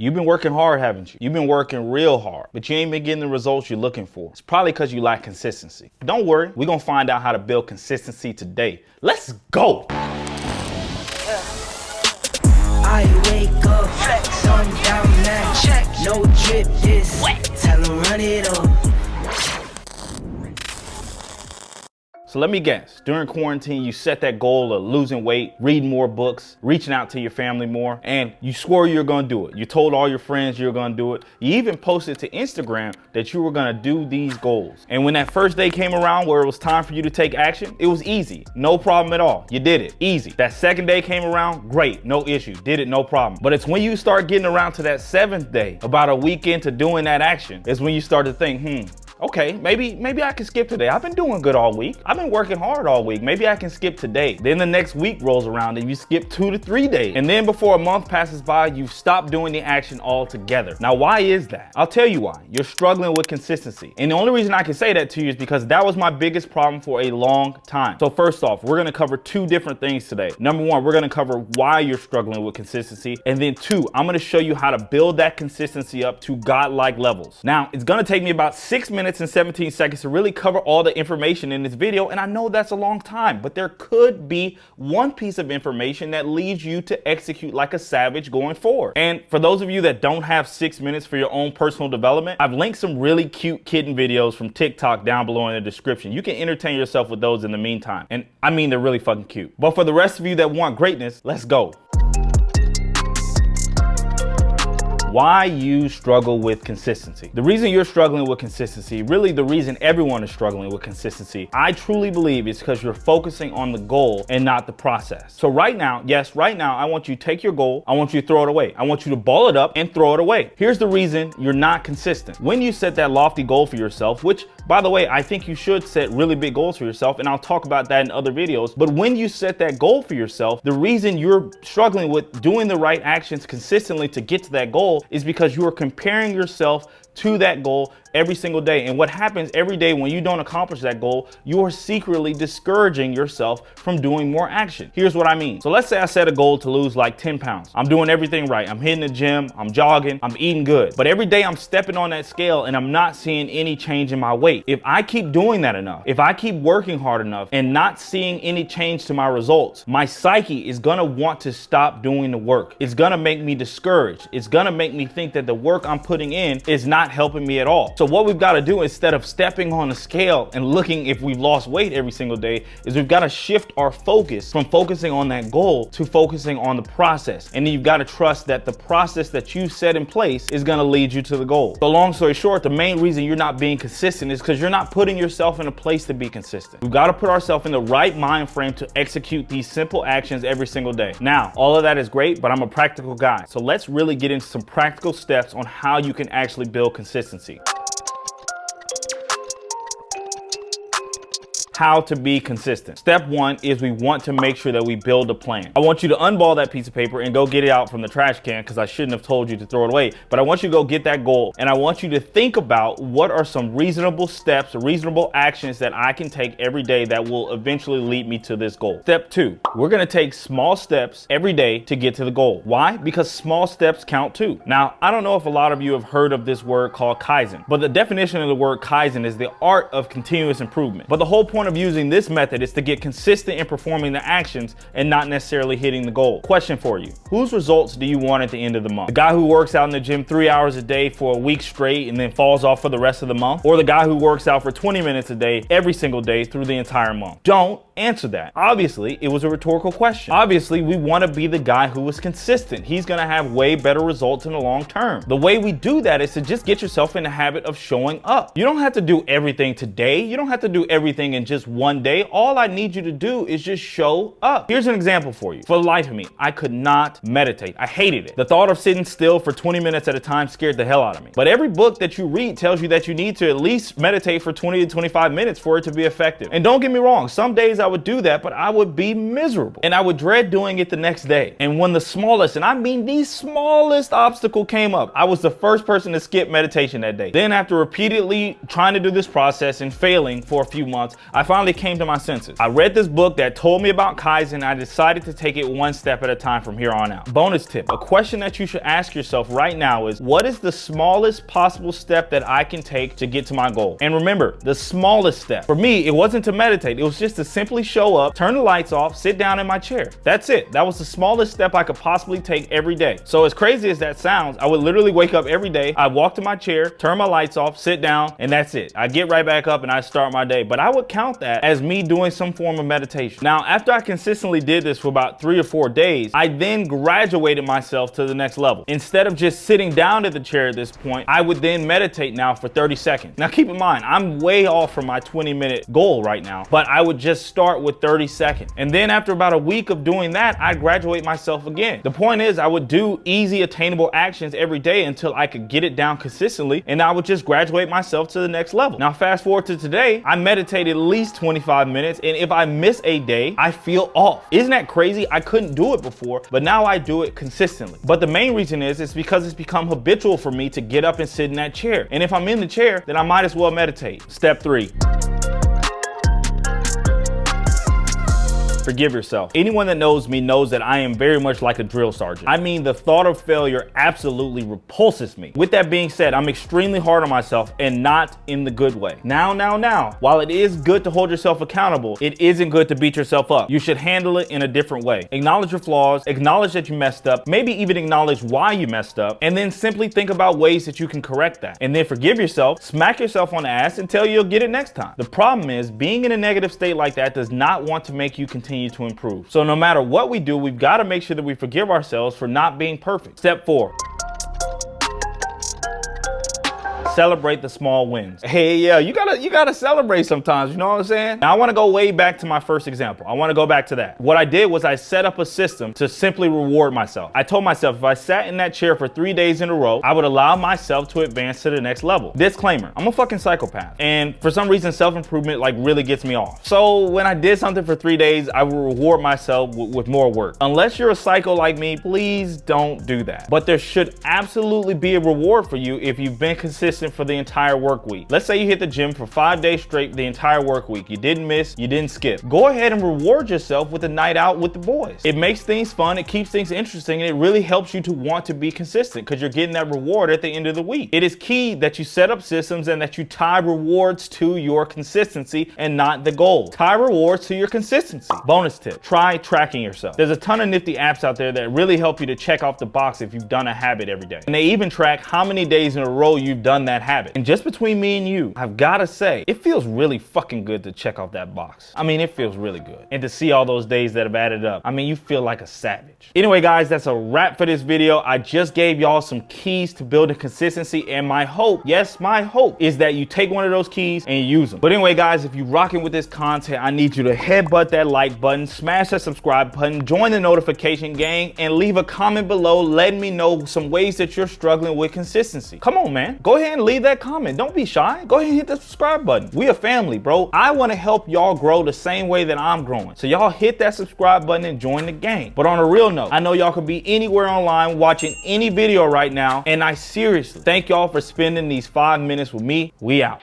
You've been working hard, haven't you? You've been working real hard, but you ain't been getting the results you're looking for. It's probably because you lack consistency. But don't worry, we're gonna find out how to build consistency today. Let's go! I wake up, sun down now, check, no drip, this wet, tell 'em run it up. So let me guess, during quarantine, you set that goal of losing weight, reading more books, reaching out to your family more, and you swore you were gonna do it. You told all your friends you were gonna do it. You even posted to Instagram that you were gonna do these goals. And when that first day came around where it was time for you to take action, it was easy, no problem at all. You did it, easy. That second day came around, great, no issue, did it, no problem. But it's when you start getting around to that seventh day, about a week into doing that action, is when you start to think, okay, maybe I can skip today. I've been doing good all week. I've been working hard all week. Maybe I can skip today. Then the next week rolls around and you skip 2 to 3 days. And then before a month passes by, you've stopped doing the action altogether. Now, why is that? I'll tell you why. You're struggling with consistency. And the only reason I can say that to you is because that was my biggest problem for a long time. So first off, we're gonna cover 2 different things today. Number 1, we're gonna cover why you're struggling with consistency. And then 2, I'm gonna show you how to build that consistency up to godlike levels. Now, it's gonna take me about 6 minutes and 17 seconds to really cover all the information in this video, and I know that's a long time, but there could be one piece of information that leads you to execute like a savage going forward. And for those of you that don't have 6 minutes for your own personal development, I've linked some really cute kitten videos from TikTok down below in the description. You can entertain yourself with those in the meantime, and I mean, they're really fucking cute. But for the rest of you that want greatness, let's go. Why you struggle with consistency. The reason you're struggling with consistency, really the reason everyone is struggling with consistency, I truly believe is because you're focusing on the goal and not the process. So right now, I want you to take your goal, I want you to throw it away. I want you to ball it up and throw it away. Here's the reason you're not consistent. When you set that lofty goal for yourself, which by the way, I think you should set really big goals for yourself, and I'll talk about that in other videos. But when you set that goal for yourself, the reason you're struggling with doing the right actions consistently to get to that goal is because you are comparing yourself to that goal every single day. And what happens every day when you don't accomplish that goal, you are secretly discouraging yourself from doing more action. Here's what I mean. So let's say I set a goal to lose like 10 pounds. I'm doing everything right. I'm hitting the gym, I'm jogging, I'm eating good. But every day I'm stepping on that scale and I'm not seeing any change in my weight. If I keep doing that enough, if I keep working hard enough and not seeing any change to my results, my psyche is gonna want to stop doing the work. It's gonna make me discouraged. It's gonna make me think that the work I'm putting in is not helping me at all. So what we've got to do, instead of stepping on the scale and looking if we've lost weight every single day, is we've got to shift our focus from focusing on that goal to focusing on the process. And then you've got to trust that the process that you set in place is going to lead you to the goal. So long story short, the main reason you're not being consistent is because you're not putting yourself in a place to be consistent. We've got to put ourselves in the right mind frame to execute these simple actions every single day. Now, all of that is great, but I'm a practical guy. So let's really get into some practical steps on how you can actually build consistency. How to be consistent. Step 1 is we want to make sure that we build a plan. I want you to unball that piece of paper and go get it out from the trash can, because I shouldn't have told you to throw it away. But I want you to go get that goal, and I want you to think about what are some reasonable steps, reasonable actions that I can take every day that will eventually lead me to this goal. Step 2, we're gonna take small steps every day to get to the goal. Why? Because small steps count too. Now, I don't know if a lot of you have heard of this word called Kaizen, but the definition of the word Kaizen is the art of continuous improvement. But the whole point of using this method is to get consistent in performing the actions and not necessarily hitting the goal. Question for you: whose results do you want at the end of the month? The guy who works out in the gym 3 hours a day for a week straight and then falls off for the rest of the month? Or the guy who works out for 20 minutes a day every single day through the entire month? Don't answer that. Obviously, it was a rhetorical question. Obviously, we want to be the guy who is consistent. He's going to have way better results in the long term. The way we do that is to just get yourself in the habit of showing up. You don't have to do everything today. You don't have to do everything in just one day. All I need you to do is just show up. Here's an example for you. For the life of me, I could not meditate. I hated it. The thought of sitting still for 20 minutes at a time scared the hell out of me. But every book that you read tells you that you need to at least meditate for 20 to 25 minutes for it to be effective. And don't get me wrong, some days I would do that, but I would be miserable and I would dread doing it the next day. And when the smallest, and I mean the smallest obstacle came up, I was the first person to skip meditation that day. Then after repeatedly trying to do this process and failing for a few months, I finally came to my senses. I read this book that told me about Kaizen, and I decided to take it one step at a time from here on out. Bonus tip, a question that you should ask yourself right now is, what is the smallest possible step that I can take to get to my goal? And remember, the smallest step. For me, it wasn't to meditate. It was just to simply show up, turn the lights off, sit down in my chair. That's it. That was the smallest step I could possibly take every day. So as crazy as that sounds, I would literally wake up every day, I'd walk to my chair, turn my lights off, sit down, and that's it. I get right back up and I start my day. But I would count that as me doing some form of meditation. Now, after I consistently did this for about 3 or 4 days, I then graduated myself to the next level. Instead of just sitting down at the chair at this point, I would then meditate now for 30 seconds. Now keep in mind, I'm way off from my 20-minute goal right now, but I would just start with 30 seconds. And then after about a week of doing that, I'd graduate myself again. The point is, I would do easy attainable actions every day until I could get it down consistently, and I would just graduate myself to the next level. Now fast forward to today, I meditate at least 25 minutes, and if I miss a day, I feel off. Isn't that crazy? I couldn't do it before, but now I do it consistently. But the main reason is, it's because it's become habitual for me to get up and sit in that chair. And if I'm in the chair, then I might as well meditate. Step 3. Forgive yourself. Anyone that knows me knows that I am very much like a drill sergeant. I mean, the thought of failure absolutely repulses me. With that being said, I'm extremely hard on myself, and not in the good way. Now, while it is good to hold yourself accountable, it isn't good to beat yourself up. You should handle it in a different way. Acknowledge your flaws, acknowledge that you messed up, maybe even acknowledge why you messed up, and then simply think about ways that you can correct that. And then forgive yourself, smack yourself on the ass until you'll get it next time. The problem is, being in a negative state like that does not want to make you continue to improve. So no matter what we do, we've got to make sure that we forgive ourselves for not being perfect. Step 4. Celebrate the small wins. Hey, yeah, you gotta celebrate sometimes, you know what I'm saying? Now I wanna go way back to my first example. I wanna go back to that. What I did was I set up a system to simply reward myself. I told myself if I sat in that chair for 3 days in a row, I would allow myself to advance to the next level. Disclaimer, I'm a fucking psychopath. And for some reason, self-improvement like really gets me off. So when I did something for 3 days, I will reward myself with more work. Unless you're a psycho like me, please don't do that. But there should absolutely be a reward for you if you've been consistent for the entire work week. Let's say you hit the gym for 5 days straight the entire work week. You didn't miss, you didn't skip. Go ahead and reward yourself with a night out with the boys. It makes things fun, it keeps things interesting, and it really helps you to want to be consistent because you're getting that reward at the end of the week. It is key that you set up systems and that you tie rewards to your consistency and not the goal. Tie rewards to your consistency. Bonus tip, try tracking yourself. There's a ton of nifty apps out there that really help you to check off the box if you've done a habit every day. And they even track how many days in a row you've done that habit. And just between me and you, I've gotta say, it feels really fucking good to check off that box. I mean, it feels really good. And to see all those days that have added up, I mean, you feel like a savage. Anyway, guys, that's a wrap for this video. I just gave y'all some keys to building consistency, and my hope, yes, my hope, is that you take one of those keys and you use them. But anyway, guys, if you're rocking with this content, I need you to headbutt that like button, smash that subscribe button, join the notification gang, and leave a comment below letting me know some ways that you're struggling with consistency. Come on, man. Go ahead and leave that comment. Don't be shy. Go ahead and hit the subscribe button. We a family, bro. I want to help y'all grow the same way that I'm growing. So y'all hit that subscribe button and join the gang. But on a real note, I know y'all could be anywhere online watching any video right now, and I seriously thank y'all for spending these 5 minutes with me. We out.